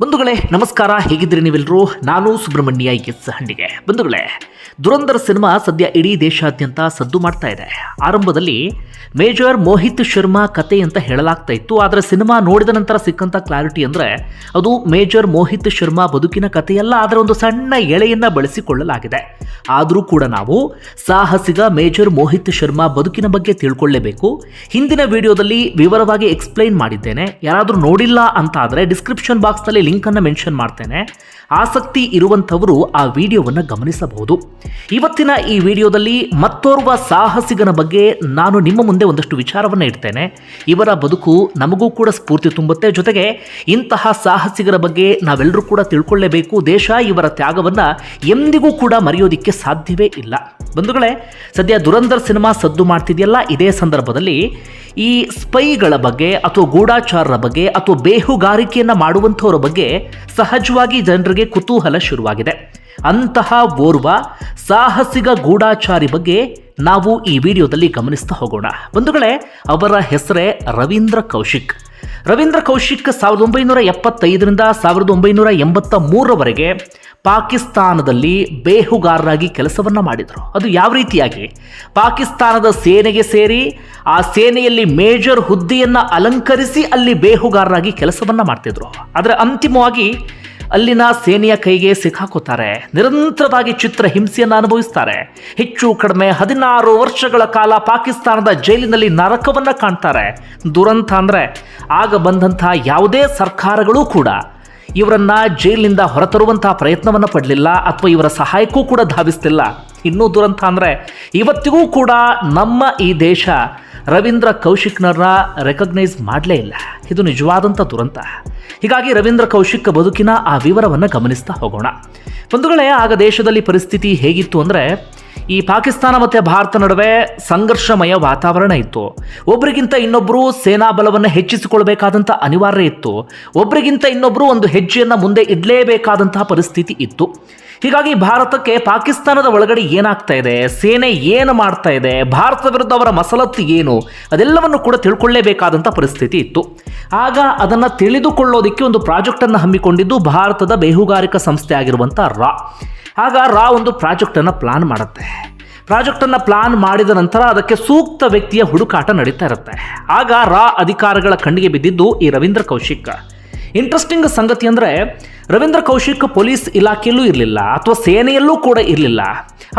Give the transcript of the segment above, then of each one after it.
ಬಂಧುಗಳೇ ನಮಸ್ಕಾರ, ಹೇಗಿದ್ದೀರಿ ನೀವೆಲ್ಲರೂ? ನಾನು ಸುಬ್ರಹ್ಮಣ್ಯ ಎಸ್ ಹಂಡಿಗೆ. ಬಂಧುಗಳೇ, ದುರಂಧರ್ ಸಿನಿಮಾ ಸದ್ಯ ಇಡೀ ದೇಶಾದ್ಯಂತ ಸದ್ದು ಮಾಡ್ತಾ ಇದೆ. ಆರಂಭದಲ್ಲಿ ಮೇಜರ್ ಮೋಹಿತ್ ಶರ್ಮಾ ಕತೆ ಅಂತ ಹೇಳಲಾಗ್ತಾ ಇತ್ತು. ಆದರೆ ಸಿನಿಮಾ ನೋಡಿದ ನಂತರ ಸಿಕ್ಕಂಥ ಕ್ಲಾರಿಟಿ ಅಂದರೆ ಅದು ಮೇಜರ್ ಮೋಹಿತ್ ಶರ್ಮಾ ಬದುಕಿನ ಕಥೆಯಲ್ಲ, ಆದರೆ ಒಂದು ಸಣ್ಣ ಎಳೆಯನ್ನು ಬಳಸಿಕೊಳ್ಳಲಾಗಿದೆ. ಆದರೂ ಕೂಡ ನಾವು ಸಾಹಸಿಗ ಮೇಜರ್ ಮೋಹಿತ್ ಶರ್ಮಾ ಬದುಕಿನ ಬಗ್ಗೆ ತಿಳ್ಕೊಳ್ಳೇಬೇಕು. ಹಿಂದಿನ ವಿಡಿಯೋದಲ್ಲಿ ವಿವರವಾಗಿ ಎಕ್ಸ್ಪ್ಲೈನ್ ಮಾಡಿದ್ದೇನೆ. ಯಾರಾದರೂ ನೋಡಿಲ್ಲ ಅಂತ ಆದರೆ ಡಿಸ್ಕ್ರಿಪ್ಷನ್ ಬಾಕ್ಸ್ನಲ್ಲಿ ಲಿಂಕನ್ನು ಮೆನ್ಷನ್ ಮಾಡ್ತೇನೆ. ಆಸಕ್ತಿ ಇರುವಂಥವರು ಆ ವಿಡಿಯೋವನ್ನು ಗಮನಿಸಬಹುದು. ಇವತ್ತಿನ ಈ ವಿಡಿಯೋದಲ್ಲಿ ಮತ್ತೋರ್ವ ಸಾಹಸಿಗನ ಬಗ್ಗೆ ನಾನು ನಿಮ್ಮ ಮುಂದೆ ಒಂದಷ್ಟು ವಿಚಾರವನ್ನು ಇಡ್ತೇನೆ. ಇವರ ಬದುಕು ನಮಗೂ ಕೂಡ ಸ್ಫೂರ್ತಿ ತುಂಬುತ್ತೆ. ಜೊತೆಗೆ ಇಂತಹ ಸಾಹಸಿಗರ ಬಗ್ಗೆ ನಾವೆಲ್ಲರೂ ಕೂಡ ತಿಳ್ಕೊಳ್ಳೇಬೇಕು. ದೇಶ ಇವರ ತ್ಯಾಗವನ್ನು ಎಂದಿಗೂ ಕೂಡ ಮರೆಯೋದಿಕ್ಕೆ ಸಾಧ್ಯವೇ ಇಲ್ಲ. ಬಂಧುಗಳೇ, ಸದ್ಯ ದುರಂಧರ್ ಸಿನಿಮಾ ಸದ್ದು ಮಾಡ್ತಿದೆಯಲ್ಲ, ಇದೇ ಸಂದರ್ಭದಲ್ಲಿ ಈ ಸ್ಪೈಗಳ ಬಗ್ಗೆ ಅಥವಾ ಗೂಢಾಚಾರರ ಬಗ್ಗೆ ಅಥವಾ ಬೇಹುಗಾರಿಕೆಯನ್ನು ಮಾಡುವಂಥವರ ಬಗ್ಗೆ ಸಹಜವಾಗಿ ಜನರಿಗೆ ಕುತೂಹಲ ಶುರುವಾಗಿದೆ. ಅಂತಹ ಓರ್ವ ಸಾಹಸಿಗ ಗೂಢಾಚಾರಿ ಬಗ್ಗೆ ನಾವು ಈ ವಿಡಿಯೋದಲ್ಲಿ ಗಮನಿಸ್ತಾ ಹೋಗೋಣ. ಬಂಧುಗಳೇ, ಅವರ ಹೆಸರೇ ರವೀಂದ್ರ ಕೌಶಿಕ್. ರವೀಂದ್ರ ಕೌಶಿಕ್ 1975ರಿಂದ 1983ರವರೆಗೆ ಪಾಕಿಸ್ತಾನದಲ್ಲಿ ಬೇಹುಗಾರರಾಗಿ ಕೆಲಸವನ್ನು ಮಾಡಿದರು. ಅದು ಯಾವ ರೀತಿಯಾಗಿ? ಪಾಕಿಸ್ತಾನದ ಸೇನೆಗೆ ಸೇರಿ ಆ ಸೇನೆಯಲ್ಲಿ ಮೇಜರ್ ಹುದ್ದೆಯನ್ನು ಅಲಂಕರಿಸಿ ಅಲ್ಲಿ ಬೇಹುಗಾರರಾಗಿ ಕೆಲಸವನ್ನು ಮಾಡ್ತಿದ್ರು. ಆದರೆ ಅಂತಿಮವಾಗಿ ಅಲ್ಲಿನ ಸೇನೆಯ ಕೈಗೆ ಸಿಕ್ಕಾಕೋತಾರೆ. ನಿರಂತರವಾಗಿ ಚಿತ್ರಹಿಂಸೆಯನ್ನು ಅನುಭವಿಸ್ತಾರೆ. ಹೆಚ್ಚು ಕಡಿಮೆ 16 ವರ್ಷಗಳ ಕಾಲ ಪಾಕಿಸ್ತಾನದ ಜೈಲಿನಲ್ಲಿ ನರಕವನ್ನು ಕಾಣ್ತಾರೆ. ದುರಂತ ಅಂದರೆ ಆಗ ಬಂದಂತಹ ಯಾವುದೇ ಸರ್ಕಾರಗಳೂ ಕೂಡ ಇವರನ್ನ ಜೈಲಿನಿಂದ ಹೊರತರುವಂತಹ ಪ್ರಯತ್ನವನ್ನು ಪಡಲಿಲ್ಲ ಅಥವಾ ಇವರ ಸಹಾಯಕ್ಕೂ ಕೂಡ ಧಾವಿಸ್ತಿಲ್ಲ. ಇನ್ನೂ ದುರಂತ ಅಂದರೆ ಇವತ್ತಿಗೂ ಕೂಡ ನಮ್ಮ ಈ ದೇಶ ರವೀಂದ್ರ ಕೌಶಿಕ್ನವ್ರನ್ನ ರೆಕಗ್ನೈಸ್ ಮಾಡಲೇ ಇಲ್ಲ. ಇದು ನಿಜವಾದಂಥ ದುರಂತ. ಹೀಗಾಗಿ ರವೀಂದ್ರ ಕೌಶಿಕ್ ಬದುಕಿನ ಆ ವಿವರವನ್ನು ಗಮನಿಸ್ತಾ ಹೋಗೋಣ. ಬಂಧುಗಳೇ, ಆಗ ದೇಶದಲ್ಲಿ ಪರಿಸ್ಥಿತಿ ಹೇಗಿತ್ತು ಅಂದರೆ ಈ ಪಾಕಿಸ್ತಾನ ಮತ್ತು ಭಾರತ ನಡುವೆ ಸಂಘರ್ಷಮಯ ವಾತಾವರಣ ಇತ್ತು. ಒಬ್ಬರಿಗಿಂತ ಇನ್ನೊಬ್ಬರು ಸೇನಾ ಬಲವನ್ನು ಹೆಚ್ಚಿಸಿಕೊಳ್ಬೇಕಾದಂಥ ಅನಿವಾರ್ಯ ಇತ್ತು. ಒಬ್ಬರಿಗಿಂತ ಇನ್ನೊಬ್ಬರು ಒಂದು ಹೆಜ್ಜೆಯನ್ನು ಮುಂದೆ ಇಡಲೇಬೇಕಾದಂತಹ ಪರಿಸ್ಥಿತಿ ಇತ್ತು. ಹೀಗಾಗಿ ಭಾರತಕ್ಕೆ ಪಾಕಿಸ್ತಾನದ ಒಳಗಡೆ ಏನಾಗ್ತಾ ಇದೆ, ಸೇನೆ ಏನು ಮಾಡ್ತಾ ಇದೆ, ಭಾರತದ ವಿರುದ್ಧ ಅವರ ಮಸಲತ್ತು ಏನು, ಅದೆಲ್ಲವನ್ನು ಕೂಡ ತಿಳ್ಕೊಳ್ಳೇಬೇಕಾದಂಥ ಪರಿಸ್ಥಿತಿ ಇತ್ತು. ಆಗ ಅದನ್ನು ತಿಳಿದುಕೊಳ್ಳೋದಕ್ಕೆ ಒಂದು ಪ್ರಾಜೆಕ್ಟನ್ನು ಹಮ್ಮಿಕೊಂಡಿದ್ದು ಭಾರತದ ಬೇಹುಗಾರಿಕಾ ಸಂಸ್ಥೆ ಆಗಿರುವಂಥ ರಾ. ಆಗ ರಾ ಒಂದು ಪ್ರಾಜೆಕ್ಟನ್ನು ಪ್ಲಾನ್ ಮಾಡುತ್ತೆ. ಪ್ರಾಜೆಕ್ಟನ್ನು ಪ್ಲಾನ್ ಮಾಡಿದ ನಂತರ ಅದಕ್ಕೆ ಸೂಕ್ತ ವ್ಯಕ್ತಿಯ ಹುಡುಕಾಟ ನಡೀತಾ ಇರುತ್ತೆ. ಆಗ ರಾ ಅಧಿಕಾರಿಗಳ ಕಣ್ಣಿಗೆ ಬಿದ್ದಿದ್ದು ಈ ರವೀಂದ್ರ ಕೌಶಿಕ್. ಇಂಟ್ರೆಸ್ಟಿಂಗ್ ಸಂಗತಿ ಅಂದರೆ ರವೀಂದ್ರ ಕೌಶಿಕ್ ಪೊಲೀಸ್ ಇಲಾಖೆಯಲ್ಲೂ ಇರಲಿಲ್ಲ ಅಥವಾ ಸೇನೆಯಲ್ಲೂ ಕೂಡ ಇರಲಿಲ್ಲ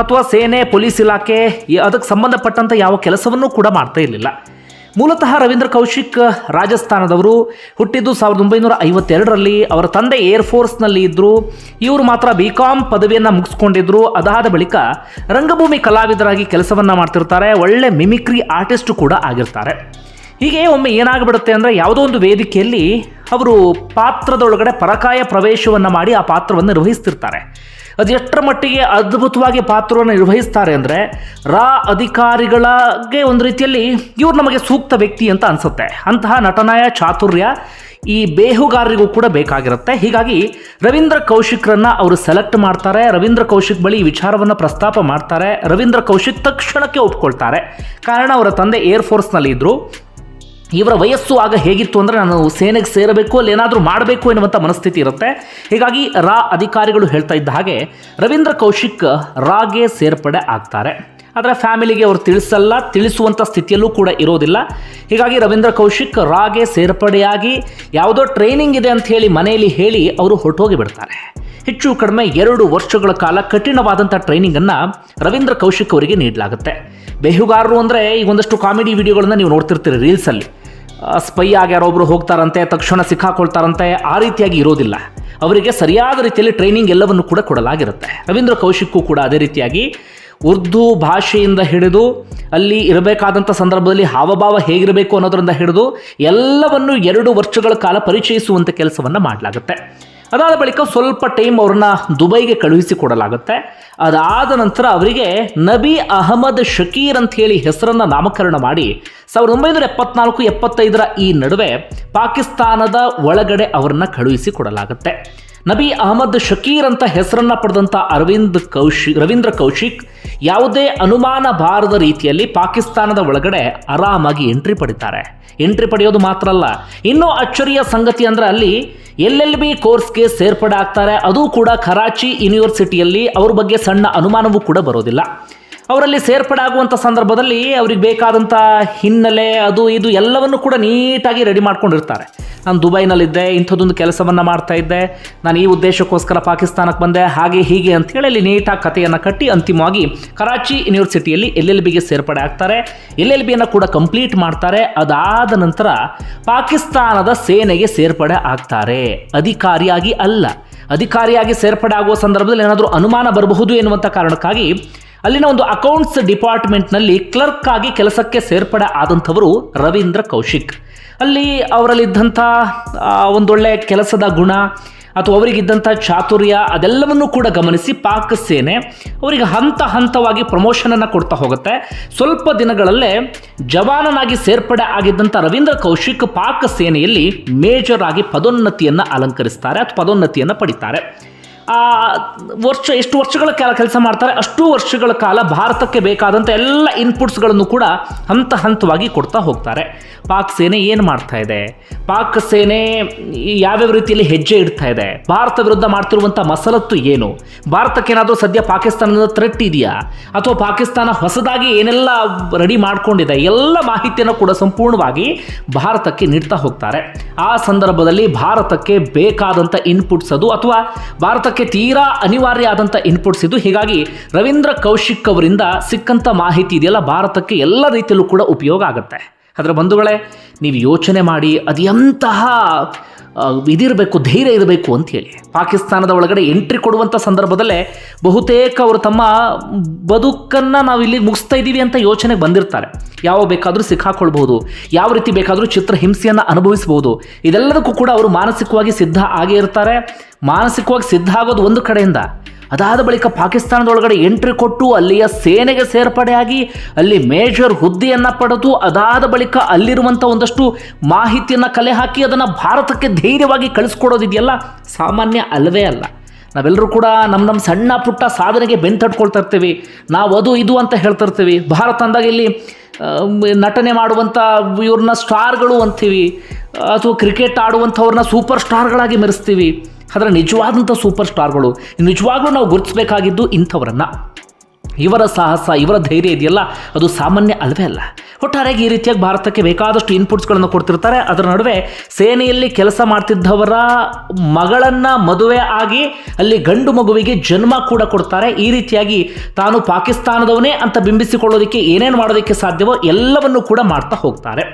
ಅಥವಾ ಸೇನೆ ಪೊಲೀಸ್ ಇಲಾಖೆ ಅದಕ್ಕೆ ಸಂಬಂಧಪಟ್ಟಂಥ ಯಾವ ಕೆಲಸವನ್ನೂ ಕೂಡ ಮಾಡ್ತಾ ಇರಲಿಲ್ಲ. ಮೂಲತಃ ರವೀಂದ್ರ ಕೌಶಿಕ್ ರಾಜಸ್ಥಾನದವರು. ಹುಟ್ಟಿದ್ದು 1952ರಲ್ಲಿ. ಅವರ ತಂದೆ ಏರ್ಫೋರ್ಸ್ನಲ್ಲಿ ಇದ್ದರು. ಇವರು ಮಾತ್ರ BCom ಪದವಿಯನ್ನು ಮುಗಿಸ್ಕೊಂಡಿದ್ರು. ಅದಾದ ಬಳಿಕ ರಂಗಭೂಮಿ ಕಲಾವಿದರಾಗಿ ಕೆಲಸವನ್ನು ಮಾಡ್ತಿರ್ತಾರೆ. ಒಳ್ಳೆ ಮಿಮಿಕ್ರಿ ಆರ್ಟಿಸ್ಟು ಕೂಡ ಆಗಿರ್ತಾರೆ. ಹೀಗೆ ಒಮ್ಮೆ ಏನಾಗ್ಬಿಡುತ್ತೆ ಅಂದರೆ ಯಾವುದೋ ಒಂದು ವೇದಿಕೆಯಲ್ಲಿ ಅವರು ಪಾತ್ರದೊಳಗಡೆ ಪರಕಾಯ ಪ್ರವೇಶವನ್ನು ಮಾಡಿ ಆ ಪಾತ್ರವನ್ನು ನಿರ್ವಹಿಸ್ತಿರ್ತಾರೆ. ಅದು ಎಷ್ಟರ ಮಟ್ಟಿಗೆ ಅದ್ಭುತವಾಗಿ ಪಾತ್ರವನ್ನು ನಿರ್ವಹಿಸ್ತಾರೆ ಅಂದರೆ ರಾ ಅಧಿಕಾರಿಗಳಿಗೆ ಒಂದು ರೀತಿಯಲ್ಲಿ ಇವ್ರು ನಮಗೆ ಸೂಕ್ತ ವ್ಯಕ್ತಿ ಅಂತ ಅನಿಸುತ್ತೆ. ಅಂತಹ ನಟನಾಯ ಚಾತುರ್ಯ ಈ ಬೇಹುಗಾರರಿಗೂ ಕೂಡ ಬೇಕಾಗಿರುತ್ತೆ. ಹೀಗಾಗಿ ರವೀಂದ್ರ ಕೌಶಿಕ್ರನ್ನ ಅವರು ಸೆಲೆಕ್ಟ್ ಮಾಡ್ತಾರೆ. ರವೀಂದ್ರ ಕೌಶಿಕ್ ಬಳಿ ಈ ವಿಚಾರವನ್ನು ಪ್ರಸ್ತಾಪ ಮಾಡ್ತಾರೆ. ರವೀಂದ್ರ ಕೌಶಿಕ್ ತಕ್ಷಣಕ್ಕೆ ಒಪ್ಕೊಳ್ತಾರೆ. ಕಾರಣ ಅವರ ತಂದೆ ಏರ್ಫೋರ್ಸ್ನಲ್ಲಿ ಇದ್ದರು. ಇವರ ವಯಸ್ಸು ಆಗ ಹೇಗಿತ್ತು ಅಂದರೆ ನಾನು ಸೇನೆಗೆ ಸೇರಬೇಕು, ಅಲ್ಲಿ ಏನಾದರೂ ಮಾಡಬೇಕು ಎನ್ನುವಂಥ ಮನಸ್ಥಿತಿ ಇರುತ್ತೆ. ಹೀಗಾಗಿ ರಾ ಅಧಿಕಾರಿಗಳು ಹೇಳ್ತಾ ಇದ್ದ ಹಾಗೆ ರವೀಂದ್ರ ಕೌಶಿಕ್ ರಾಗೆ ಸೇರ್ಪಡೆ ಆಗ್ತಾರೆ. ಆದರೆ ಫ್ಯಾಮಿಲಿಗೆ ಅವರು ತಿಳಿಸುವಂಥ ಸ್ಥಿತಿಯಲ್ಲೂ ಕೂಡ ಇರೋದಿಲ್ಲ. ಹೀಗಾಗಿ ರವೀಂದ್ರ ಕೌಶಿಕ್ ರಾಗೆ ಸೇರ್ಪಡೆಯಾಗಿ ಯಾವುದೋ ಟ್ರೈನಿಂಗ್ ಇದೆ ಅಂತ ಹೇಳಿ ಮನೆಯಲ್ಲಿ ಹೇಳಿ ಅವರು ಹೊರಟೋಗಿ ಬಿಡ್ತಾರೆ. ಹೆಚ್ಚು ಕಡಿಮೆ 2 ವರ್ಷಗಳ ಕಾಲ ಕಠಿಣವಾದಂಥ ಟ್ರೈನಿಂಗನ್ನು ರವೀಂದ್ರ ಕೌಶಿಕ್ ಅವರಿಗೆ ನೀಡಲಾಗುತ್ತೆ. ಬೇಹುಗಾರರು ಅಂದರೆ ಈಗ ಒಂದಷ್ಟು ಕಾಮಿಡಿ ವಿಡಿಯೋಗಳನ್ನು ನೀವು ನೋಡ್ತಿರ್ತೀರಿ ರೀಲ್ಸಲ್ಲಿ. ಸ್ಪೈ ಆಗಿ ಯಾರೊಬ್ಬರು ಹೋಗ್ತಾರಂತೆ, ತಕ್ಷಣ ಸಿಕ್ಕಾಕೊಳ್ತಾರಂತೆ. ಆ ರೀತಿಯಾಗಿ ಇರೋದಿಲ್ಲ. ಅವರಿಗೆ ಸರಿಯಾದ ರೀತಿಯಲ್ಲಿ ಟ್ರೈನಿಂಗ್ ಎಲ್ಲವನ್ನು ಕೂಡ ಕೊಡಲಾಗಿರುತ್ತೆ. ರವೀಂದ್ರ ಕೌಶಿಕ್ಗೂ ಕೂಡ ಅದೇ ರೀತಿಯಾಗಿ ಉರ್ದು ಭಾಷೆಯಿಂದ ಹಿಡಿದು ಅಲ್ಲಿ ಇರಬೇಕಾದಂಥ ಸಂದರ್ಭದಲ್ಲಿ ಹಾವಭಾವ ಹೇಗಿರಬೇಕು ಅನ್ನೋದರಿಂದ ಹಿಡಿದು ಎಲ್ಲವನ್ನು 2 ವರ್ಷಗಳ ಕಾಲ ಪರಿಚಯಿಸುವಂಥ ಕೆಲಸವನ್ನು ಮಾಡಲಾಗುತ್ತೆ. ಅದಾದ ಬಳಿಕ ಸ್ವಲ್ಪ ಟೈಮ್ ಅವ್ರನ್ನ ದುಬೈಗೆ ಕಳುಹಿಸಿಕೊಡಲಾಗುತ್ತೆ. ಅದಾದ ನಂತರ ಅವರಿಗೆ ನಬಿ ಅಹಮದ್ ಶಕೀರ್ ಅಂತ ಹೇಳಿ ಹೆಸರನ್ನು ನಾಮಕರಣ ಮಾಡಿ 1974-75 ಈ ನಡುವೆ ಪಾಕಿಸ್ತಾನದ ಒಳಗಡೆ ಅವರನ್ನು ಕಳುಹಿಸಿಕೊಡಲಾಗುತ್ತೆ. ನಬಿ ಅಹಮದ್ ಶಕೀರ್ ಅಂತ ಹೆಸರನ್ನ ಪಡೆದಂಥ ರವೀಂದ್ರ ಕೌಶಿಕ್ ಯಾವುದೇ ಅನುಮಾನ ಬಾರದ ರೀತಿಯಲ್ಲಿ ಪಾಕಿಸ್ತಾನದ ಒಳಗಡೆ ಆರಾಮಾಗಿ ಎಂಟ್ರಿ ಪಡಿತಾರೆ. ಎಂಟ್ರಿ ಪಡೆಯೋದು ಮಾತ್ರ ಅಲ್ಲ, ಇನ್ನೂ ಅಚ್ಚರಿಯ ಸಂಗತಿ ಅಂದರೆ ಅಲ್ಲಿ LLB ಕೋರ್ಸ್ಗೆ ಸೇರ್ಪಡೆ ಆಗ್ತಾರೆ. ಅದು ಕೂಡ ಕರಾಚಿ ಯೂನಿವರ್ಸಿಟಿಯಲ್ಲಿ. ಅವ್ರ ಬಗ್ಗೆ ಸಣ್ಣ ಅನುಮಾನವೂ ಕೂಡ ಬರೋದಿಲ್ಲ. ಅವರಲ್ಲಿ ಸೇರ್ಪಡೆ ಆಗುವಂಥ ಸಂದರ್ಭದಲ್ಲಿ ಅವ್ರಿಗೆ ಬೇಕಾದಂಥ ಹಿನ್ನೆಲೆ ಅದು ಇದು ಎಲ್ಲವನ್ನು ಕೂಡ ನೀಟಾಗಿ ರೆಡಿ ಮಾಡ್ಕೊಂಡಿರ್ತಾರೆ. ನಾನು ದುಬೈನಲ್ಲಿದ್ದೆ, ಇಂಥದ್ದೊಂದು ಕೆಲಸವನ್ನು ಮಾಡ್ತಾ ಇದ್ದೆ, ನಾನು ಈ ಉದ್ದೇಶಕ್ಕೋಸ್ಕರ ಪಾಕಿಸ್ತಾನಕ್ಕೆ ಬಂದೆ, ಹಾಗೆ ಹೀಗೆ ಅಂತೇಳಿ ಅಲ್ಲಿ ನೀಟಾಗಿ ಕಥೆಯನ್ನು ಕಟ್ಟಿ ಅಂತಿಮವಾಗಿ ಕರಾಚಿ ಯೂನಿವರ್ಸಿಟಿಯಲ್ಲಿ LLBಗೆ ಸೇರ್ಪಡೆ ಆಗ್ತಾರೆ. LLBಯನ್ನು ಕೂಡ ಕಂಪ್ಲೀಟ್ ಮಾಡ್ತಾರೆ. ಅದಾದ ನಂತರ ಪಾಕಿಸ್ತಾನದ ಸೇನೆಗೆ ಸೇರ್ಪಡೆ ಆಗ್ತಾರೆ. ಅಧಿಕಾರಿಯಾಗಿ ಅಲ್ಲ, ಅಧಿಕಾರಿಯಾಗಿ ಸೇರ್ಪಡೆ ಆಗುವ ಸಂದರ್ಭದಲ್ಲಿ ಏನಾದರೂ ಅನುಮಾನ ಬರಬಹುದು ಎನ್ನುವಂಥ ಕಾರಣಕ್ಕಾಗಿ ಅಲ್ಲಿನ ಒಂದು ಅಕೌಂಟ್ಸ್ ಡಿಪಾರ್ಟ್ಮೆಂಟ್ನಲ್ಲಿ ಕ್ಲರ್ಕ್ ಆಗಿ ಕೆಲಸಕ್ಕೆ ಸೇರ್ಪಡೆ ಆದಂಥವರು ರವೀಂದ್ರ ಕೌಶಿಕ್. ಅಲ್ಲಿ ಅವರಲ್ಲಿದ್ದಂಥ ಒಂದೊಳ್ಳೆ ಕೆಲಸದ ಗುಣ ಅಥವಾ ಅವರಿಗಿದ್ದಂಥ ಚಾತುರ್ಯ ಅದೆಲ್ಲವನ್ನೂ ಕೂಡ ಗಮನಿಸಿ ಪಾಕ್ ಸೇನೆ ಅವರಿಗೆ ಹಂತ ಹಂತವಾಗಿ ಪ್ರಮೋಷನನ್ನು ಕೊಡ್ತಾ ಹೋಗುತ್ತೆ. ಸ್ವಲ್ಪ ದಿನಗಳಲ್ಲೇ ಜವಾನನಾಗಿ ಸೇರ್ಪಡೆ ಆಗಿದ್ದಂಥ ರವೀಂದ್ರ ಕೌಶಿಕ್ ಪಾಕ್ ಸೇನೆಯಲ್ಲಿ ಮೇಜರ್ ಆಗಿ ಪದೋನ್ನತಿಯನ್ನು ಅಲಂಕರಿಸ್ತಾರೆ ಅಥವಾ ಪದೋನ್ನತಿಯನ್ನು ಪಡಿತಾರೆ. ಎಷ್ಟು ವರ್ಷಗಳ ಕಾಲ ಕೆಲಸ ಮಾಡ್ತಾರೆ, ಅಷ್ಟು ವರ್ಷಗಳ ಕಾಲ ಭಾರತಕ್ಕೆ ಬೇಕಾದಂಥ ಎಲ್ಲ ಇನ್ಪುಟ್ಸ್ಗಳನ್ನು ಕೂಡ ಹಂತ ಹಂತವಾಗಿ ಕೊಡ್ತಾ ಹೋಗ್ತಾರೆ. ಪಾಕ್ ಸೇನೆ ಏನು ಮಾಡ್ತಾ ಇದೆ, ಪಾಕ್ ಸೇನೆ ಯಾವ್ಯಾವ ರೀತಿಯಲ್ಲಿ ಹೆಜ್ಜೆ ಇಡ್ತಾ ಇದೆ, ಭಾರತ ವಿರುದ್ಧ ಮಾಡ್ತಿರುವಂಥ ಮಸಲತ್ತು ಏನು, ಭಾರತಕ್ಕೇನಾದರೂ ಸದ್ಯ ಪಾಕಿಸ್ತಾನದ ಥ್ರೆಟ್ ಇದೆಯಾ ಅಥವಾ ಪಾಕಿಸ್ತಾನ ಹೊಸದಾಗಿ ಏನೆಲ್ಲ ರೆಡಿ ಮಾಡ್ಕೊಂಡಿದೆ, ಎಲ್ಲ ಮಾಹಿತಿಯನ್ನು ಕೂಡ ಸಂಪೂರ್ಣವಾಗಿ ಭಾರತಕ್ಕೆ ನೀಡ್ತಾ ಹೋಗ್ತಾರೆ. ಆ ಸಂದರ್ಭದಲ್ಲಿ ಭಾರತಕ್ಕೆ ಬೇಕಾದಂಥ ಇನ್ಪುಟ್ಸ್ ಅದು ಅಥವಾ ಭಾರತಕ್ಕೆ ತೀರಾ ಅನಿವಾರ್ಯ ಆದಂಥ ಇನ್ಪುಟ್ಸ್ ಇದು. ಹೀಗಾಗಿ ರವೀಂದ್ರ ಕೌಶಿಕ್ ಅವರಿಂದ ಸಿಕ್ಕಂಥ ಮಾಹಿತಿ ಇದೆಯಲ್ಲ ಭಾರತಕ್ಕೆ ಎಲ್ಲ ರೀತಿಯಲ್ಲೂ ಕೂಡ ಉಪಯೋಗ ಆಗುತ್ತೆ. ಅದರ ಬಂಧುಗಳೇ, ನೀವು ಯೋಚನೆ ಮಾಡಿ ಅದು ಎಂತಹ ಇದಿರಬೇಕು, ಧೈರ್ಯ ಇರಬೇಕು ಅಂಥೇಳಿ. ಪಾಕಿಸ್ತಾನದ ಒಳಗಡೆ ಎಂಟ್ರಿ ಕೊಡುವಂಥ ಸಂದರ್ಭದಲ್ಲೇ ಬಹುತೇಕ ಅವರು ತಮ್ಮ ಬದುಕನ್ನು ನಾವು ಇಲ್ಲಿ ಮುಗಿಸ್ತಾ ಇದ್ದೀವಿ ಅಂತ ಯೋಚನೆಗೆ ಬಂದಿರ್ತಾರೆ. ಯಾವ ಬೇಕಾದರೂ ಸಿಕ್ಕಾಕೊಳ್ಬಹುದು, ಯಾವ ರೀತಿ ಬೇಕಾದರೂ ಚಿತ್ರಹಿಂಸೆಯನ್ನು ಅನುಭವಿಸಬಹುದು. ಇದೆಲ್ಲದಕ್ಕೂ ಕೂಡ ಅವರು ಮಾನಸಿಕವಾಗಿ ಸಿದ್ಧ ಆಗೇ ಇರ್ತಾರೆ. ಮಾನಸಿಕವಾಗಿ ಸಿದ್ಧ ಆಗೋದು ಒಂದು ಕಡೆಯಿಂದ, ಅದಾದ ಬಳಿಕ ಪಾಕಿಸ್ತಾನದೊಳಗಡೆ ಎಂಟ್ರಿ ಕೊಟ್ಟು ಅಲ್ಲಿಯ ಸೇನೆಗೆ ಸೇರ್ಪಡೆಯಾಗಿ ಅಲ್ಲಿ ಮೇಜರ್ ಹುದ್ದೆಯನ್ನು ಪಡೆದು ಅದಾದ ಬಳಿಕ ಅಲ್ಲಿರುವಂಥ ಒಂದಷ್ಟು ಮಾಹಿತಿಯನ್ನು ಕಲೆ ಹಾಕಿ ಅದನ್ನು ಭಾರತಕ್ಕೆ ಧೈರ್ಯವಾಗಿ ಕಳಿಸ್ಕೊಡೋದಿದೆಯಲ್ಲ, ಸಾಮಾನ್ಯ ಅಲ್ಲವೇ ಅಲ್ಲ. ನಾವೆಲ್ಲರೂ ಕೂಡ ನಮ್ಮ ಸಣ್ಣ ಪುಟ್ಟ ಸಾಧನೆಗೆ ಬೆಂತಟ್ಕೊಳ್ತಾ ಇರ್ತೀವಿ, ನಾವು ಅದು ಇದು ಅಂತ ಹೇಳ್ತಾ ಇರ್ತೀವಿ. ಭಾರತ ಅಂದಾಗ ಇಲ್ಲಿ ನಟನೆ ಮಾಡುವಂಥ ಇವ್ರನ್ನ ಸ್ಟಾರ್ಗಳು ಅಂತೀವಿ, ಅಥವಾ ಕ್ರಿಕೆಟ್ ಆಡುವಂಥವ್ರನ್ನ ಸೂಪರ್ ಸ್ಟಾರ್ಗಳಾಗಿ ಮೆರೆಸ್ತೀವಿ. ಆದರೆ ನಿಜವಾದಂಥ ಸೂಪರ್ ಸ್ಟಾರ್ಗಳು ನಿಜವಾಗ್ಲೂ ನಾವು ಗುರುತಿಸಬೇಕಾಗಿದ್ದು ಇಂಥವರನ್ನು. ಇವರ ಸಾಹಸ, ಇವರ ಧೈರ್ಯ ಇದೆಯಲ್ಲ, ಅದು ಸಾಮಾನ್ಯ ಅಲ್ಲವೇ ಅಲ್ಲ. ಒಟ್ಟಾರೆಯಾಗಿ ಈ ರೀತಿಯಾಗಿ ಭಾರತಕ್ಕೆ ಬೇಕಾದಷ್ಟು ಇನ್ಪುಟ್ಸ್ಗಳನ್ನು ಕೊಡ್ತಿರ್ತಾರೆ. ಅದರ ನಡುವೆ ಸೇನೆಯಲ್ಲಿ ಕೆಲಸ ಮಾಡ್ತಿದ್ದವರ ಮಗಳನ್ನು ಮದುವೆ ಆಗಿ ಅಲ್ಲಿ ಗಂಡು ಮಗುವಿಗೆ ಜನ್ಮ ಕೂಡ ಕೊಡ್ತಾರೆ. ಈ ರೀತಿಯಾಗಿ ತಾನು ಪಾಕಿಸ್ತಾನದವನೇ ಅಂತ ಬಿಂಬಿಸಿಕೊಳ್ಳೋದಕ್ಕೆ ಏನೇನು ಮಾಡೋದಕ್ಕೆ ಸಾಧ್ಯವೋ ಎಲ್ಲವನ್ನೂ ಕೂಡ ಮಾಡ್ತಾ ಹೋಗ್ತಾರೆ.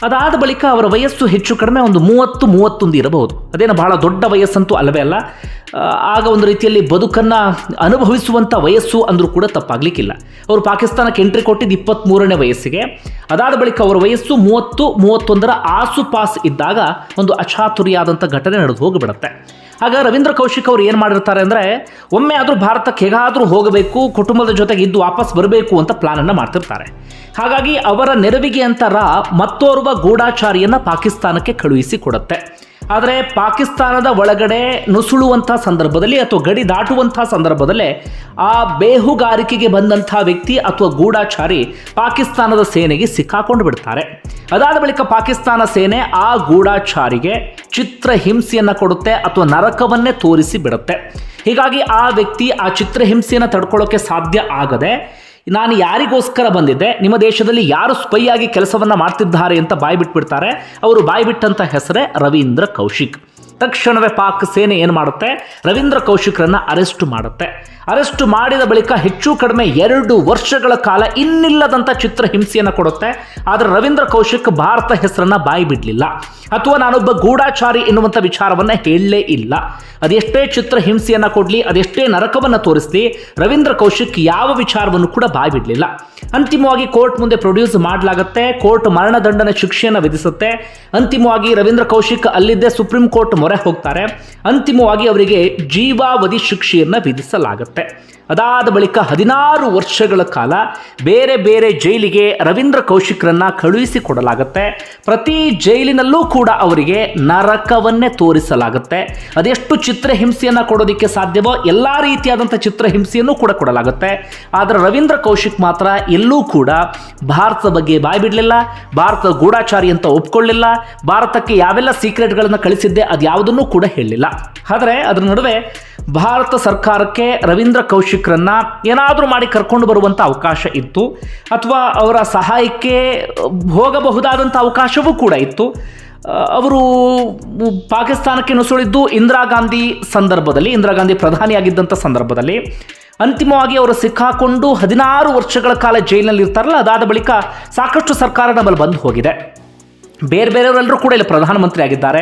ಅದಾದ ಬಳಿಕ ಅವರ ವಯಸ್ಸು ಹೆಚ್ಚು ಕಡಿಮೆ ಒಂದು 30-31 ಇರಬಹುದು. ಅದೇನು ಬಹಳ ದೊಡ್ಡ ವಯಸ್ಸಂತೂ ಅಲ್ಲವೇ ಅಲ್ಲ. ಆಗ ಒಂದು ರೀತಿಯಲ್ಲಿ ಬದುಕನ್ನು ಅನುಭವಿಸುವಂಥ ವಯಸ್ಸು ಅಂದರೂ ಕೂಡ ತಪ್ಪಾಗಲಿಕ್ಕಿಲ್ಲ. ಅವರು ಪಾಕಿಸ್ತಾನಕ್ಕೆ ಎಂಟ್ರಿ ಕೊಟ್ಟಿದ್ದು 23ನೇ ವಯಸ್ಸಿಗೆ. ಅದಾದ ಬಳಿಕ ಅವರ ವಯಸ್ಸು 30-31ರ ಆಸುಪಾಸು ಇದ್ದಾಗ ಒಂದು ಅಚಾತುರ್ಯಾದಂಥ ಘಟನೆ ನಡೆದು ಹೋಗಿಬಿಡುತ್ತೆ. ಆಗ ರವೀಂದ್ರ ಕೌಶಿಕ್ ಅವರು ಏನು ಮಾಡಿರ್ತಾರೆ ಅಂದರೆ, ಒಮ್ಮೆ ಆದರೂ ಭಾರತಕ್ಕೆ ಹೇಗಾದರೂ ಹೋಗಬೇಕು, ಕುಟುಂಬದ ಜೊತೆಗೆ ಇದ್ದು ವಾಪಸ್ ಬರಬೇಕು ಅಂತ ಪ್ಲಾನನ್ನು ಮಾಡ್ತಿರ್ತಾರೆ. ಹಾಗಾಗಿ ಅವರ ನೆರವಿಗೆ ಅಂತ ಮತ್ತೋರ್ವ ಗೂಢಾಚಾರಿಯನ್ನು ಪಾಕಿಸ್ತಾನಕ್ಕೆ ಕಳುಹಿಸಿ ಕೊಡುತ್ತೆ. ಆದರೆ ಪಾಕಿಸ್ತಾನದ ಒಳಗಡೆ ನುಸುಳುವಂಥ ಸಂದರ್ಭದಲ್ಲಿ ಅಥವಾ ಗಡಿ ದಾಟುವಂಥ ಸಂದರ್ಭದಲ್ಲೇ ಆ ಬೇಹುಗಾರಿಕೆಗೆ ಬಂದಂಥ ವ್ಯಕ್ತಿ ಅಥವಾ ಗೂಢಾಚಾರಿ ಪಾಕಿಸ್ತಾನದ ಸೇನೆಗೆ ಸಿಕ್ಕಾಕೊಂಡು ಬಿಡ್ತಾರೆ. ಅದಾದ ಬಳಿಕ ಪಾಕಿಸ್ತಾನ ಸೇನೆ ಆ ಗೂಢಾಚಾರಿಗೆ ಚಿತ್ರಹಿಂಸೆಯನ್ನು ಕೊಡುತ್ತೆ ಅಥವಾ ನರಕವನ್ನೇ ತೋರಿಸಿ ಬಿಡುತ್ತೆ. ಹೀಗಾಗಿ ಆ ವ್ಯಕ್ತಿ ಆ ಚಿತ್ರಹಿಂಸೆಯನ್ನು ತಡ್ಕೊಳ್ಳೋಕ್ಕೆ ಸಾಧ್ಯ ಆಗದೆ, ನಾನು ಯಾರಿಗೋಸ್ಕರ ಬಂದಿದ್ದೆ, ನಿಮ್ಮ ದೇಶದಲ್ಲಿ ಯಾರು ಸ್ಪೈ ಆಗಿ ಕೆಲಸವನ್ನು ಮಾಡ್ತಿದ್ದಾರೆ ಅಂತ ಬಾಯ್ಬಿಟ್ಬಿಡ್ತಾರೆ. ಅವರು ಬಾಯ್ಬಿಟ್ಟಂಥ ಹೆಸರೇ ರವೀಂದ್ರ ಕೌಶಿಕ್. ತಕ್ಷಣವೇ ಪಾಕ್ ಸೇನೆ ಏನು ಮಾಡುತ್ತೆ, ರವೀಂದ್ರ ಕೌಶಿಕ್ರನ್ನು ಅರೆಸ್ಟ್ ಮಾಡುತ್ತೆ. ಅರೆಸ್ಟ್ ಮಾಡಿದ ಬಳಿಕ ಹೆಚ್ಚು ಕಡಿಮೆ 2 ವರ್ಷಗಳ ಕಾಲ ಇನ್ನಿಲ್ಲದಂಥ ಚಿತ್ರಹಿಂಸೆಯನ್ನು ಕೊಡುತ್ತೆ. ಆದರೆ ರವೀಂದ್ರ ಕೌಶಿಕ್ ಭಾರತ ಹೆಸರನ್ನು ಬಾಯಿ ಬಿಡಲಿಲ್ಲ ಅಥವಾ ನಾನೊಬ್ಬ ಗೂಢಾಚಾರಿ ಎನ್ನುವಂಥ ವಿಚಾರವನ್ನು ಹೇಳಲೇ ಇಲ್ಲ. ಅದೆಷ್ಟೇ ಚಿತ್ರಹಿಂಸೆಯನ್ನು ಕೊಡಲಿ, ಅದೆಷ್ಟೇ ನರಕವನ್ನು ತೋರಿಸಲಿ, ರವೀಂದ್ರ ಕೌಶಿಕ್ ಯಾವ ವಿಚಾರವನ್ನು ಕೂಡ ಬಾಯಿ ಬಿಡಲಿಲ್ಲ. ಅಂತಿಮವಾಗಿ ಕೋರ್ಟ್ ಮುಂದೆ ಪ್ರೊಡ್ಯೂಸ್ ಮಾಡಲಾಗುತ್ತೆ. ಕೋರ್ಟ್ ಮರಣದಂಡನೆ ಶಿಕ್ಷೆಯನ್ನು ವಿಧಿಸುತ್ತೆ. ಅಂತಿಮವಾಗಿ ರವೀಂದ್ರ ಕೌಶಿಕ್ ಅಲ್ಲಿದ್ದೇ ಸುಪ್ರೀಂ ಕೋರ್ಟ್ ಮೊರೆ ಮೊರೆ ಹೋಗ್ತಾರೆ. ಅಂತಿಮವಾಗಿ ಅವರಿಗೆ ಜೀವಾವಧಿ ಶಿಕ್ಷೆಯನ್ನು ವಿಧಿಸಲಾಗುತ್ತೆ. ಅದಾದ ಬಳಿಕ 16 ವರ್ಷಗಳ ಕಾಲ ಬೇರೆ ಬೇರೆ ಜೈಲಿಗೆ ರವೀಂದ್ರ ಕೌಶಿಕ್ರನ್ನ ಕಳುಹಿಸಿಕೊಡಲಾಗುತ್ತೆ. ಪ್ರತಿ ಜೈಲಿನಲ್ಲೂ ಕೂಡ ಅವರಿಗೆ ನರಕವನ್ನೇ ತೋರಿಸಲಾಗುತ್ತೆ. ಅದೆಷ್ಟು ಚಿತ್ರಹಿಂಸೆಯನ್ನು ಕೊಡೋದಕ್ಕೆ ಸಾಧ್ಯವೋ ಎಲ್ಲ ರೀತಿಯಾದಂಥ ಚಿತ್ರಹಿಂಸೆಯನ್ನು ಕೂಡ ಕೊಡಲಾಗುತ್ತೆ. ಆದರೆ ರವೀಂದ್ರ ಕೌಶಿಕ್ ಮಾತ್ರ ಎಲ್ಲೂ ಕೂಡ ಭಾರತದ ಬಗ್ಗೆ ಬಾಯಿ ಬಿಡಲಿಲ್ಲ, ಭಾರತದ ಗೂಢಾಚಾರಿ ಅಂತ ಒಪ್ಕೊಳ್ಳಿಲ್ಲ, ಭಾರತಕ್ಕೆ ಯಾವೆಲ್ಲ ಸೀಕ್ರೆಟ್ಗಳನ್ನು ಕಳಿಸಿದ್ದೆ ಅದ್ಯಾವುದನ್ನು ಕೂಡ ಹೇಳಲಿಲ್ಲ. ಆದರೆ ಅದರ ನಡುವೆ ಭಾರತ ಸರ್ಕಾರಕ್ಕೆ ರವೀಂದ್ರ ಕೌಶಿಕ್ರನ್ನ ಏನಾದರೂ ಮಾಡಿ ಕರ್ಕೊಂಡು ಬರುವಂಥ ಅವಕಾಶ ಇತ್ತು, ಅಥವಾ ಅವರ ಸಹಾಯಕ್ಕೆ ಹೋಗಬಹುದಾದಂಥ ಅವಕಾಶವೂ ಕೂಡ ಇತ್ತು. ಅವರು ಪಾಕಿಸ್ತಾನಕ್ಕೆ ನುಸುಳಿದ್ದು ಇಂದಿರಾ ಗಾಂಧಿ ಸಂದರ್ಭದಲ್ಲಿ, ಇಂದಿರಾ ಗಾಂಧಿ ಪ್ರಧಾನಿಯಾಗಿದ್ದಂಥ ಸಂದರ್ಭದಲ್ಲಿ. ಅಂತಿಮವಾಗಿ ಅವರು ಸಿಕ್ಕಾಕೊಂಡು 16 ವರ್ಷಗಳ ಕಾಲ ಜೈಲಿನಲ್ಲಿ ಇರ್ತಾರಲ್ಲ, ಅದಾದ ಬಳಿಕ ಸಾಕಷ್ಟು ಸರ್ಕಾರ ನಮ್ಮಲ್ಲಿ ಬಂದು ಹೋಗಿದೆ. ಬೇರೆ ಬೇರೆಯವರೆಲ್ಲರೂ ಕೂಡ ಇಲ್ಲಿ ಪ್ರಧಾನಮಂತ್ರಿ ಆಗಿದ್ದಾರೆ.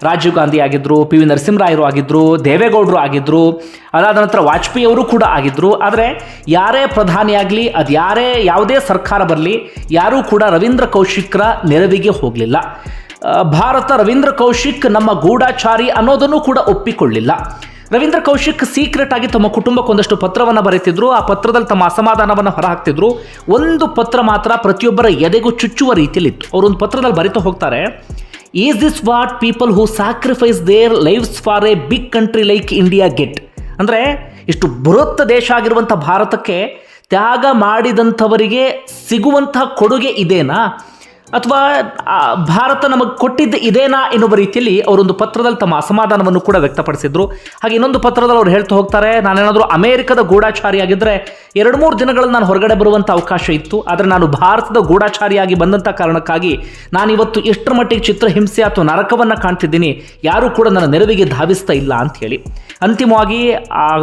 ರಾಜೀವ್ ಗಾಂಧಿ ಆಗಿದ್ದರು, ಪಿ ವಿ ನರಸಿಂಹರಾಯರು ಆಗಿದ್ದರು, ದೇವೇಗೌಡರು ಆಗಿದ್ದರು, ಅದಾದ ನಂತರ ವಾಜಪೇಯಿ ಅವರು ಕೂಡ ಆಗಿದ್ದರು. ಆದರೆ ಯಾರೇ ಪ್ರಧಾನಿಯಾಗಲಿ, ಅದು ಯಾವುದೇ ಸರ್ಕಾರ ಬರಲಿ, ಯಾರೂ ಕೂಡ ರವೀಂದ್ರ ಕೌಶಿಕ್ರ ನೆರವಿಗೆ ಹೋಗಲಿಲ್ಲ. ಭಾರತ ರವೀಂದ್ರ ಕೌಶಿಕ್ ನಮ್ಮ ಗೂಢಾಚಾರಿ ಅನ್ನೋದನ್ನು ಕೂಡ ಒಪ್ಪಿಕೊಳ್ಳಿಲ್ಲ. ರವೀಂದ್ರ ಕೌಶಿಕ್ ಸೀಕ್ರೆಟ್ ಆಗಿ ತಮ್ಮ ಕುಟುಂಬಕ್ಕೆ ಒಂದಷ್ಟು ಪತ್ರವನ್ನು ಬರೀತಿದ್ರು. ಆ ಪತ್ರದಲ್ಲಿ ತಮ್ಮ ಅಸಮಾಧಾನವನ್ನು ಹೊರಹಾಕ್ತಿದ್ರು. ಒಂದು ಪತ್ರ ಮಾತ್ರ ಪ್ರತಿಯೊಬ್ಬರ ಎದೆಗೂ ಚುಚ್ಚುವ ರೀತಿಯಲ್ಲಿತ್ತು. ಅವರೊಂದು ಪತ್ರದಲ್ಲಿ ಬರೀತಾ ಹೋಗ್ತಾರೆ, is this what people who sacrifice their lives for a big country like India get? ಅಂದರೆ ಇಷ್ಟು ಬೃಹತ್ ದೇಶ ಆಗಿರುವಂಥ ಭಾರತಕ್ಕೆ ತ್ಯಾಗ ಮಾಡಿದಂಥವರಿಗೆ ಸಿಗುವಂತಹ ಕೊಡುಗೆ ಇದೇನಾ, ಅಥವಾ ಭಾರತ ನಮಗೆ ಕೊಟ್ಟಿದ್ದು ಇದೇನಾ ಎನ್ನುವ ರೀತಿಯಲ್ಲಿ ಅವರೊಂದು ಪತ್ರದಲ್ಲಿ ತಮ್ಮ ಅಸಮಾಧಾನವನ್ನು ಕೂಡ ವ್ಯಕ್ತಪಡಿಸಿದ್ರು. ಹಾಗೆ ಇನ್ನೊಂದು ಪತ್ರದಲ್ಲಿ ಅವರು ಹೇಳ್ತಾ ಹೋಗ್ತಾರೆ, ನಾನೇನಾದರೂ ಅಮೆರಿಕದ ಗೂಢಾಚಾರಿಯಾಗಿದ್ದರೆ 2-3 ದಿನಗಳಲ್ಲಿ ನಾನು ಹೊರಗಡೆ ಬರುವಂಥ ಅವಕಾಶ ಇತ್ತು. ಆದರೆ ನಾನು ಭಾರತದ ಗೂಢಾಚಾರಿಯಾಗಿ ಬಂದಂಥ ಕಾರಣಕ್ಕಾಗಿ ನಾನಿವತ್ತು ಎಷ್ಟರ ಮಟ್ಟಿಗೆ ಚಿತ್ರಹಿಂಸೆ ಅಥವಾ ನರಕವನ್ನು ಕಾಣ್ತಿದ್ದೀನಿ, ಯಾರೂ ಕೂಡ ನನ್ನ ನೆರವಿಗೆ ಧಾವಿಸ್ತಾ ಇಲ್ಲ ಅಂತ ಹೇಳಿ. ಅಂತಿಮವಾಗಿ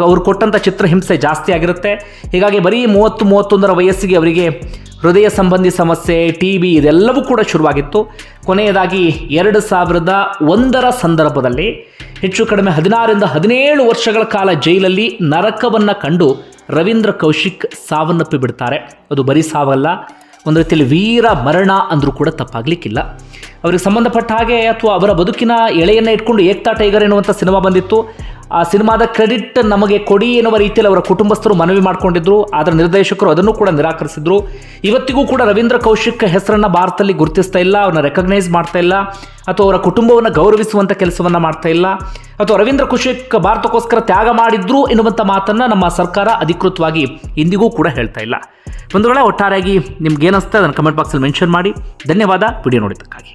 ಅವರು ಕೊಟ್ಟಂಥ ಚಿತ್ರಹಿಂಸೆ ಜಾಸ್ತಿ ಆಗಿರುತ್ತೆ. ಹೀಗಾಗಿ ಬರೀ 30-31 ವಯಸ್ಸಿಗೆ ಅವರಿಗೆ ಹೃದಯ ಸಂಬಂಧಿ ಸಮಸ್ಯೆ, TB ಇದೆಲ್ಲವೂ ಕೂಡ ಶುರುವಾಗಿತ್ತು. ಕೊನೆಯದಾಗಿ 2001 ಸಂದರ್ಭದಲ್ಲಿ ಹೆಚ್ಚು ಕಡಿಮೆ 16-17 ವರ್ಷಗಳ ಕಾಲ ಜೈಲಲ್ಲಿ ನರಕವನ್ನು ಕಂಡು ರವೀಂದ್ರ ಕೌಶಿಕ್ ಸಾವನ್ನಪ್ಪಿ ಬಿಡ್ತಾರೆ. ಅದು ಬರೀ ಸಾವಲ್ಲ, ಒಂದು ರೀತಿಯಲ್ಲಿ ವೀರ ಮರಣ ಅಂದರೂ ಕೂಡ ತಪ್ಪಾಗಲಿಕ್ಕಿಲ್ಲ. ಅವರಿಗೆ ಸಂಬಂಧಪಟ್ಟ ಹಾಗೆ ಅಥವಾ ಅವರ ಬದುಕಿನ ಎಳೆಯನ್ನು ಇಟ್ಕೊಂಡು ಏಕ್ತಾ ಟೈಗರ್ ಎನ್ನುವಂಥ ಸಿನಿಮಾ ಬಂದಿತ್ತು. ಆ ಸಿನಿಮಾದ ಕ್ರೆಡಿಟ್ ನಮಗೆ ಕೊಡಿ ಎನ್ನುವ ರೀತಿಯಲ್ಲಿ ಅವರ ಕುಟುಂಬಸ್ಥರು ಮನವಿ ಮಾಡಿಕೊಂಡಿದ್ರು. ಆದರೆ ನಿರ್ದೇಶಕರು ಅದನ್ನು ಕೂಡ ನಿರಾಕರಿಸಿದ್ರು. ಇವತ್ತಿಗೂ ಕೂಡ ರವೀಂದ್ರ ಕೌಶಿಕ್ ಹೆಸರನ್ನು ಭಾರತದಲ್ಲಿ ಗುರುತಿಸ್ತಾ ಇಲ್ಲ, ಅವ್ರನ್ನ ರೆಕಗ್ನೈಸ್ ಮಾಡ್ತಾ ಇಲ್ಲ, ಅಥವಾ ಅವರ ಕುಟುಂಬವನ್ನು ಗೌರವಿಸುವಂಥ ಕೆಲಸವನ್ನು ಮಾಡ್ತಾ ಇಲ್ಲ, ಅಥವಾ ರವೀಂದ್ರ ಕೌಶಿಕ್ ಭಾರತಕ್ಕೋಸ್ಕರ ತ್ಯಾಗ ಮಾಡಿದ್ರು ಎನ್ನುವಂಥ ಮಾತನ್ನು ನಮ್ಮ ಸರ್ಕಾರ ಅಧಿಕೃತವಾಗಿ ಇಂದಿಗೂ ಕೂಡ ಹೇಳ್ತಾ ಇಲ್ಲ. ಬಂಧುಗಳೇ, ಒಟ್ಟಾರೆಯಾಗಿ ನಿಮ್ಗೆ ಏನಿಸುತ್ತೆ ಅದನ್ನು ಕಮೆಂಟ್ ಬಾಕ್ಸಲ್ಲಿ ಮೆನ್ಷನ್ ಮಾಡಿ. ಧನ್ಯವಾದ ವಿಡಿಯೋ ನೋಡಿದ್ದಕ್ಕಾಗಿ.